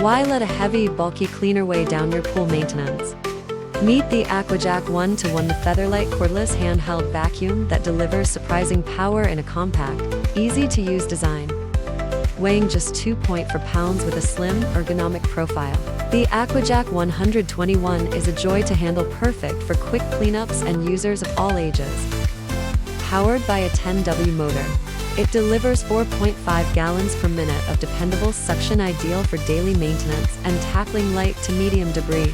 Why let a heavy, bulky cleaner weigh down your pool maintenance? Meet the Aquajack 1-to-1, the featherlight cordless handheld vacuum that delivers surprising power in a compact, easy-to-use design. Weighing just 2.4 pounds with a slim, ergonomic profile, the Aquajack 121 is a joy to handle, perfect for quick cleanups and users of all ages. Powered by a 10W motor, it delivers 4.5 gallons per minute of dependable suction, ideal for daily maintenance and tackling light to medium debris.